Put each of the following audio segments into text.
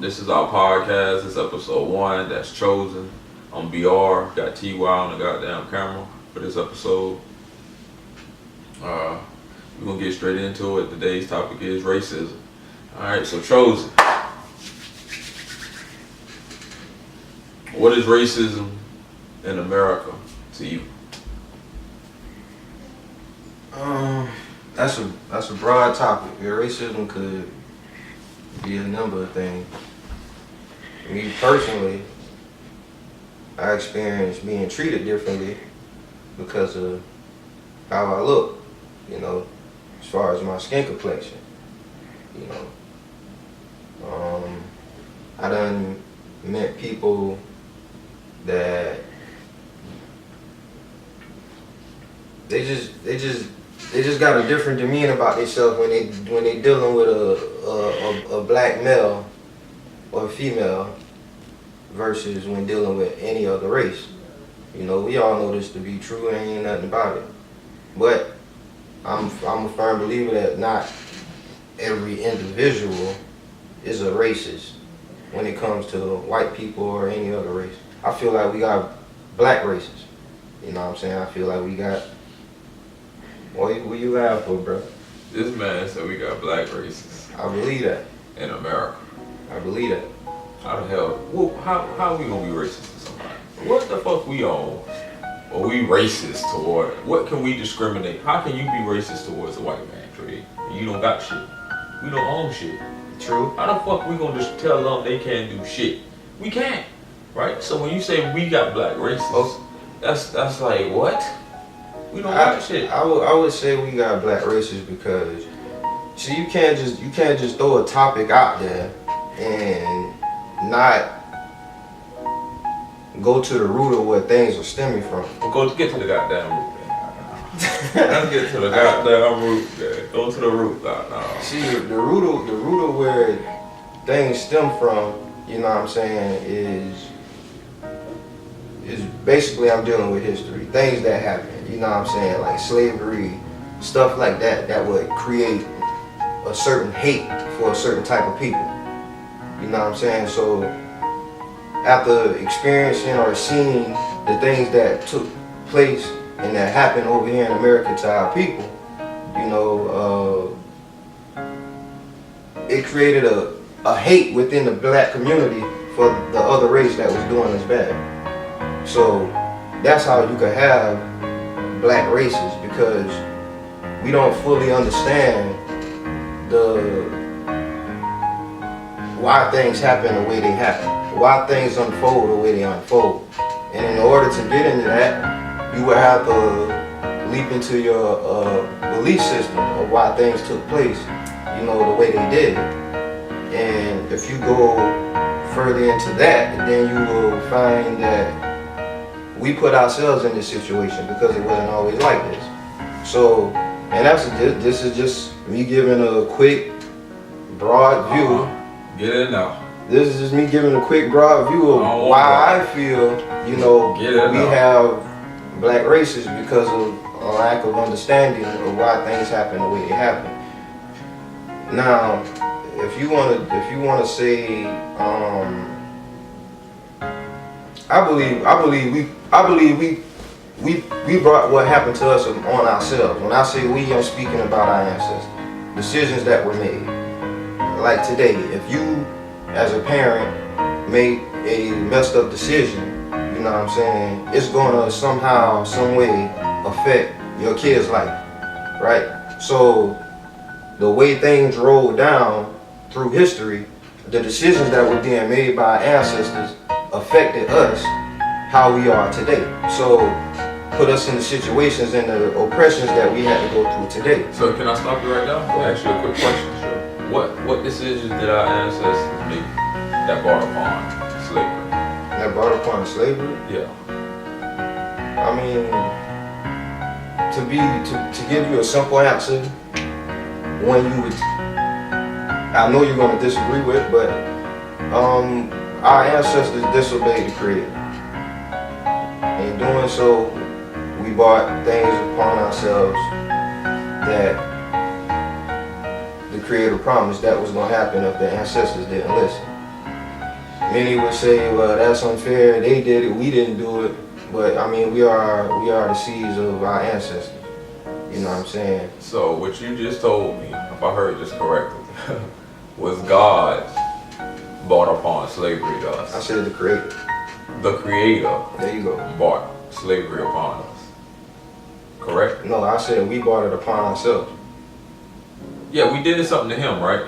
This is our podcast. This is episode 1. That's Chosen. I'm BR. Got TY on the goddamn camera for this episode. We're gonna get straight into it. Today's topic is racism. Alright, so Chosen. What is racism in America to you? That's a broad topic. Racism could be a number of things. Me personally, I experienced being treated differently because of how I look, as far as my skin complexion, I done met people that they just got a different demeanor about themselves when they dealing with a black male or a female versus when dealing with any other race. We all know this to be true and ain't nothing about it. But I'm a firm believer that not every individual is a racist when it comes to white people or any other race. I feel like we got black racists. You know what I'm saying? I feel like we got. What you laugh for, bro? This man said we got black racists I believe that. in America. I believe that. How the hell? How we gonna be racist to somebody? What the fuck we on? Or we racist toward? What can we discriminate? How can you be racist towards a white man, Trey? You don't got shit. We don't own shit. True. How the fuck we gonna just tell them they can't do shit? We can't, right? So when you say we got black racists, that's like what? We don't got shit. I would say we got black racists because see you can't just throw a topic out there and not go to the root of where things are stemming from. Well, get to the goddamn root, man. Let's get to the goddamn root, man. Go to the root, no. See the root of where things stem from, you know what I'm saying, is basically I'm dealing with history. Things that happen, you know what I'm saying, like slavery, stuff like that would create a certain hate for a certain type of people. You know what I'm saying? So after experiencing or seeing the things that took place and that happened over here in America to our people, it created a hate within the black community for the other race that was doing us bad. So that's how you could have black races, because we don't fully understand why things happen the way they happen, why things unfold the way they unfold. And in order to get into that, you would have to leap into your belief system of why things took place, the way they did. And if you go further into that, then you will find that we put ourselves in this situation because it wasn't always like this. So, and this is just me giving a quick, broad view. Get it now. This is just me giving a quick, broad view of why I feel, we have black races because of a lack of understanding of why things happen the way they happen. Now, if you wanna say, I believe we brought what happened to us on ourselves. When I say we, I'm speaking about our ancestors. Decisions that were made. Like today, if you, as a parent, made a messed up decision, you know what I'm saying, it's gonna somehow, some way affect your kid's life, right? So the way things rolled down through history, the decisions that were being made by our ancestors affected us how we are today. So put us in the situations and the oppressions that we had to go through today. So can I stop you right now? I'll ask you a quick question, sure. What decisions did our ancestors make that brought upon slavery? That brought upon slavery? Yeah. I mean, to give you a simple answer, I know you're gonna disagree with, but our ancestors disobeyed the Creator. In doing so, we brought things upon ourselves that the Creator promised that was going to happen if the ancestors didn't listen. Many would say, well, that's unfair. They did it, we didn't do it. But I mean, we are the seeds of our ancestors. You know what I'm saying? So what you just told me, if I heard this correctly, was God brought upon slavery to us. I said the Creator. The Creator There you go. brought slavery upon us. Correct? No, I said we brought it upon ourselves. Yeah, we did something to him, right?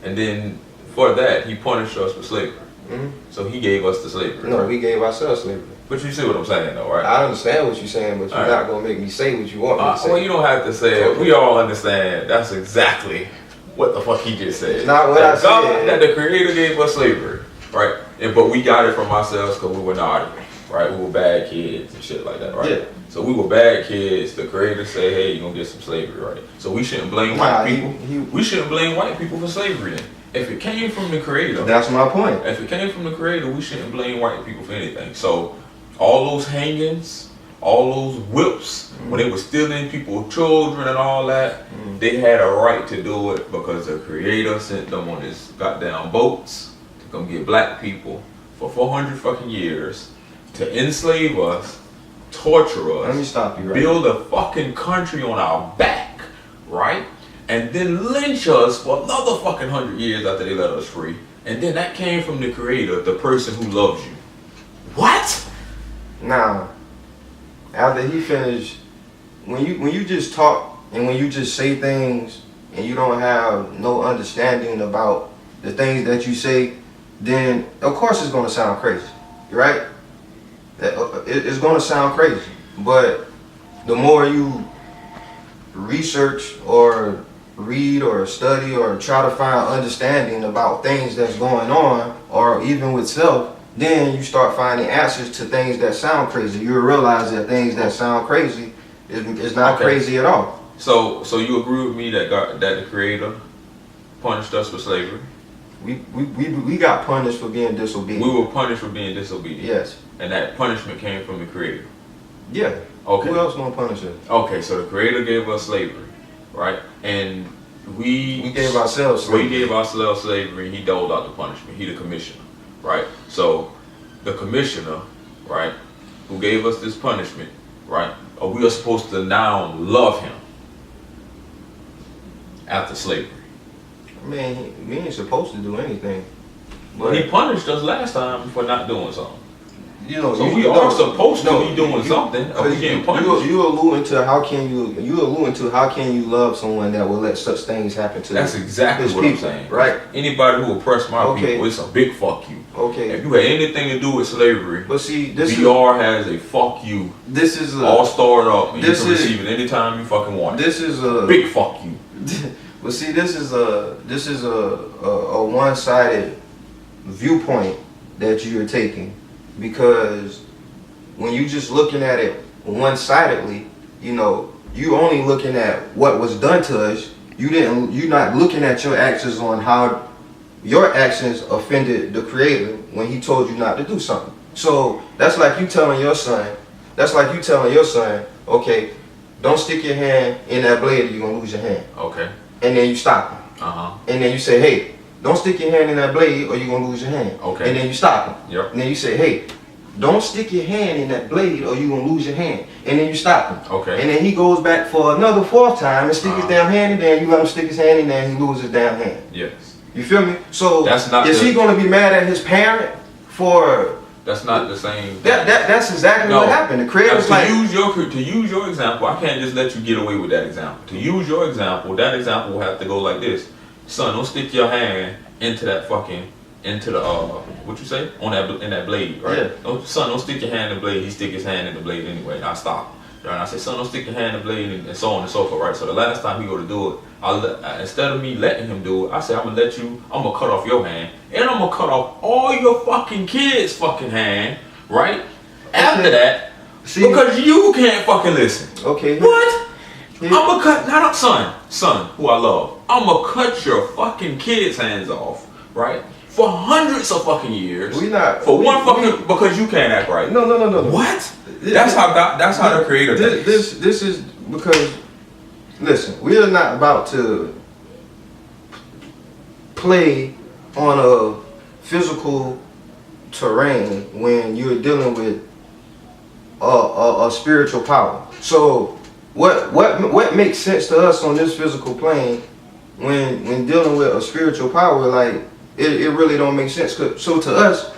And then for that, he punished us with slavery. Mm-hmm. So he gave us the slavery. No, right? we gave ourselves slavery. But you see what I'm saying, though, right? I understand what you're saying, but you're All not gonna make me say what you want me to say. Well, you don't have to say it. We all understand. That's exactly what the fuck he just said. It's not what that I God, said. That the Creator gave us slavery, right? But we got it from ourselves because we were naughty, right? We were bad kids and shit like that, right? Yeah. So we were bad kids. The Creator said, "Hey, you're gonna get some slavery, right?" So we shouldn't blame white people. We shouldn't blame white people for slavery. Then, if it came from the Creator, That's my point. if it came from the Creator, we shouldn't blame white people for anything. So all those hangings, all those whips, when they were stealing people's children and all that, they had a right to do it because the Creator sent them on these goddamn boats to come get black people for 400 fucking years to enslave us, torture us, Let me stop you right build a fucking country on our back, right? And then lynch us for another fucking 100 years after they let us free. And then that came from the Creator, the person who loves you. What? now. After he finished, when you just talk and when you just say things and you don't have no understanding about the things that you say, then of course it's gonna sound crazy, right? It's gonna sound crazy, but the more you research or read or study or try to find understanding about things that's going on, or even with self, then you start finding answers to things that sound crazy. You'll realize that things that sound crazy is not Okay. crazy at all. So you agree with me that that the Creator punished us for slavery? We got punished for being disobedient. We were punished for being disobedient. Yes. And that punishment came from the Creator. Yeah. Okay. Who else gonna punish us? Okay, so the Creator gave us slavery, right? And We gave ourselves We slavery. gave ourselves slavery. He doled out the punishment. He the commissioner, right? So the commissioner, right, who gave us this punishment, right? We are supposed to now love him after slavery. Man, we ain't supposed to do anything. But he punished us last time for not doing something. You know, So you, we no, are supposed to no, be doing you- something. Or we Cause getting punished. you alluding to how can you love someone that will let such things happen to That's exactly his what I'm people, saying. right? Anybody who oppressed my Okay. people, it's a big fuck you. Okay, If you had anything to do with slavery, but see, this BR has a fuck you is all stored up, and you this can is- receive it anytime you fucking want it. this is a Big fuck you. but see, this is a one-sided viewpoint that you're taking, because when you just looking at it one-sidedly, you know, you only looking at what was done to us. You're not looking at your actions on how your actions offended the Creator when he told you not to do something. So that's like you telling your son, okay, don't stick your hand in that blade or you're gonna lose your hand. Okay. And then you stop him. Uh-huh. And then you say, hey, don't stick your hand in that blade or you're gonna lose your hand. Okay. And then you stop him. Yep. And then you say, hey, don't stick your hand in that blade or you're gonna lose your hand. And then you stop him. Okay. And then he goes back for another fourth time and stick his Uh-huh. damn hand in there, and you let him stick his hand in there and he loses his damn hand. Yes. You feel me? So That's not is the- he gonna be mad at his parent for That's not the same. that's exactly No. what happened. The Now, Creator's to like, use your example, I can't just let you get away with that example. To use your example, that example will have to go like this: son, don't stick your hand into that fucking what you say on that in that blade, right? Yeah. Son, don't stick your hand in the blade. He stick his hand in the blade anyway. And I stop. And I say, son, don't stick your hand in the blade, and so on and so forth, right? So the last time he go to do it, instead of me letting him do it, I say, I'm gonna cut off your hand, and I'm gonna cut off all your fucking kids' fucking hand, right? After that, see, because you can't fucking listen. okay, What? Yeah. I'm gonna cut, not up, son, who I love. I'm gonna cut your fucking kids' hands off, right? For hundreds of fucking years. We not For we- one we- fucking, because you can't act right. No. What? That's how the Creator thinks. This is because, listen, we are not about to play on a physical terrain when you're dealing with a spiritual power. So what makes sense to us on this physical plane when dealing with a spiritual power, like it really don't make sense. So to us,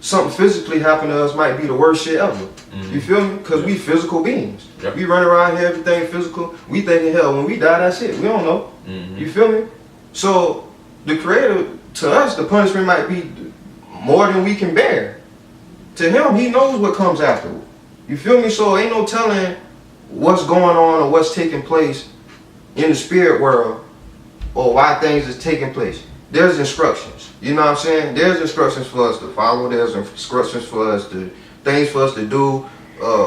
something physically happen to us might be the worst shit ever. You feel me? Because we physical beings. Yep. We run around here, everything physical. We thinking, hell, when we die, that's it. We don't know. You feel me? So the Creator, to us, the punishment might be more than we can bear. To him, he knows what comes afterward. You feel me? So ain't no telling what's going on or what's taking place in the spirit world or why things is taking place. There's instructions. You know what I'm saying? There's instructions for us to follow. There's instructions for us to, things for us to do,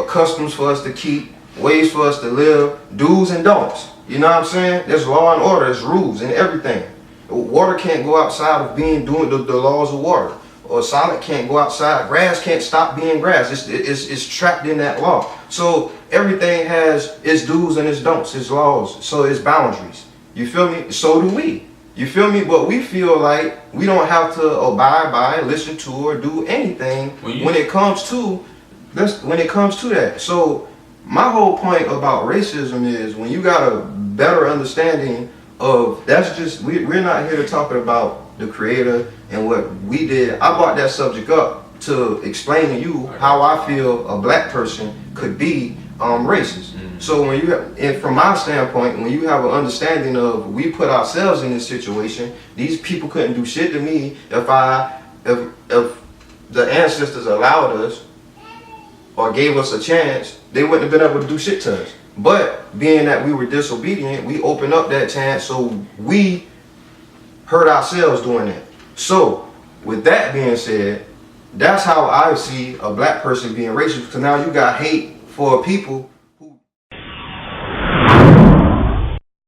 customs for us to keep, ways for us to live, do's and don'ts. You know what I'm saying? There's law and order, there's rules and everything. Water can't go outside of doing the laws of water. Or solid can't go outside. Grass can't stop being grass. It's trapped in that law. So everything has its do's and its don'ts, its laws, so its boundaries. You feel me? So do we. You feel me? But we feel like we don't have to abide by, listen to, or do anything when it comes to that. So my whole point about racism is when you got a better understanding of that's just we're not here to talk about the Creator and what we did. I brought that subject up to explain to you how I feel a black person could be racist. So when you have, and from my standpoint, when you have an understanding of we put ourselves in this situation, these people couldn't do shit to me if the ancestors allowed us or gave us a chance, they wouldn't have been able to do shit to us. But being that we were disobedient, we opened up that chance, so we hurt ourselves doing that. So with that being said, that's how I see a black person being racist, because now you got hate for people